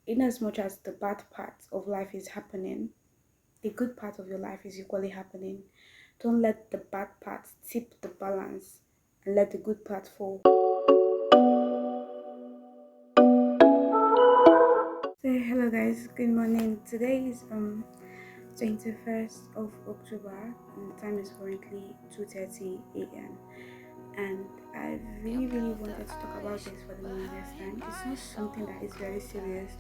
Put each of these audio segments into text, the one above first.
in as much as the bad part of life is happening, the good part of your life is equally happening. Don't let the bad part tip the balance and let the good part fall. So hello guys, good morning. Today is 21st of October and the time is currently 2:30 a.m. and I really wanted to talk about this for the longest time. It's not something that is very serious,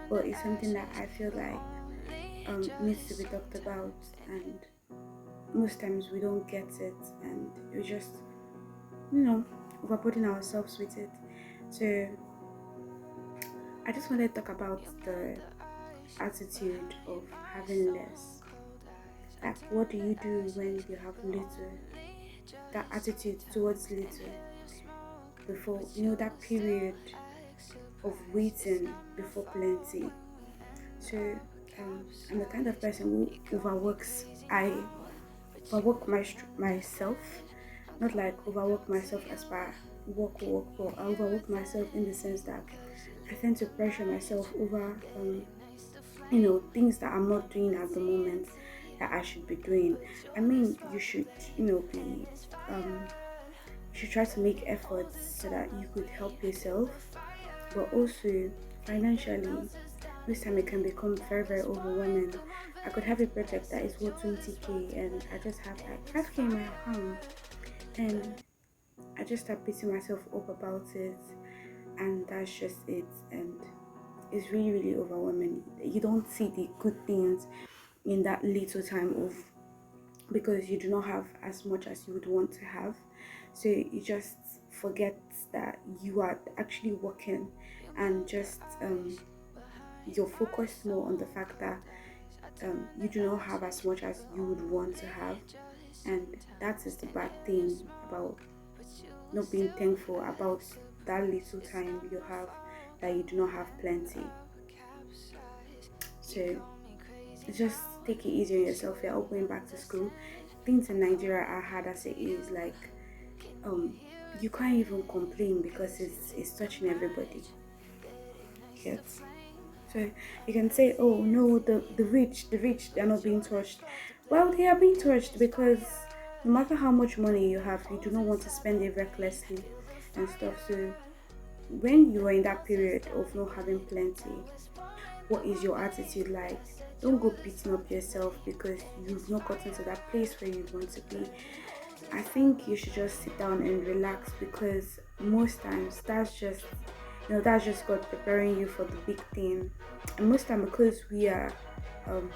but it's something that I feel like needs to be talked about, and most times we don't get it and we just overburden ourselves with it. So I just wanted to talk about the attitude of having less. Like, what do you do when you have little? That attitude towards little, before that period of waiting before plenty. So I'm the kind of person who overworks. I overwork myself, not like overwork myself as per work, but I overwork myself in the sense that I tend to pressure myself over things that I'm not doing at the moment that I should be doing. I mean, you should be um you should try to make efforts so that you could help yourself, but also financially this time it can become very overwhelming. I could have a project that is worth 20k and I just have like 5k in my account, and I just start beating myself up about it, and that's just it. And it's really overwhelming. You don't see the good things in that little time of, because you do not have as much as you would want to have. So you just forget that you are actually working, and just you're focused more on the fact that you do not have as much as you would want to have. And that is the bad thing about not being thankful about that little time you have, that you do not have plenty. So just take it easy on yourself. You're all going back to school. Things in Nigeria are hard as it is. Like you can't even complain because it's touching everybody. Yes. So you can say, oh no, the rich, they're not being touched. Well, they are being touched because no matter how much money you have, you do not want to spend it recklessly and stuff. So when you are in that period of not having plenty, what is your attitude like? Don't go beating up yourself because you've not gotten to that place where you want to be. I think you should just sit down and relax, because most times that's just God preparing you for the big thing. And most time, because um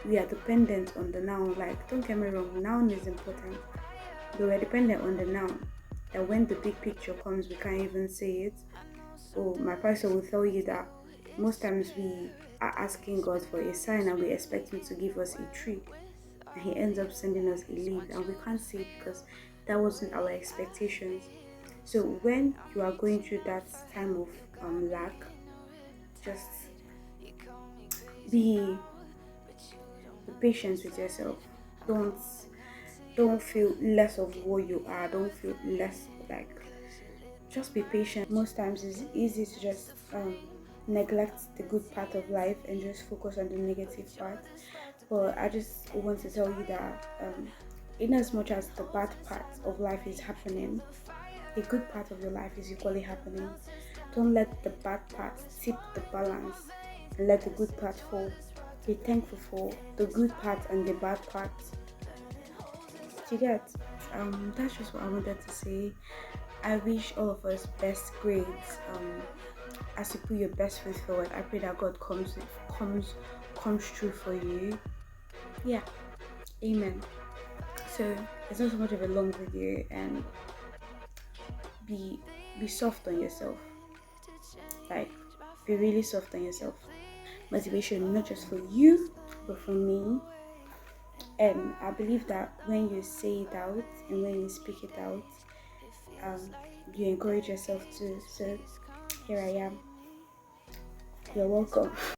we are dependent on the noun. Like, don't get me wrong, noun is important, but we're dependent on the noun, that when the big picture comes we can't even say it. Or my pastor will tell you that most times we are asking God for a sign and we expect him to give us a tree, and he ends up sending us a leaf and we can't see it because that wasn't our expectations. So when you are going through that time of lack, just be patient with yourself. Don't don't feel less of what you are. Don't feel less, like, just be patient. Most times it's easy to just neglect the good part of life and just focus on the negative part. But I just want to tell you that in as much as the bad part of life is happening, the good part of your life is equally happening. Don't let the bad part tip the balance and let the good part fall. Be thankful for the good part and the bad part. Do you get? That's just what I wanted to say. I wish all of us best grades. As you put your best foot forward, I pray that God comes through for you. Yeah, amen. So it's not so much of a long video, and be soft on yourself. Like, be really soft on yourself. Motivation not just for you, but for me. And I believe that when you say it out and when you speak it out, you encourage yourself too. So here I am. You're welcome.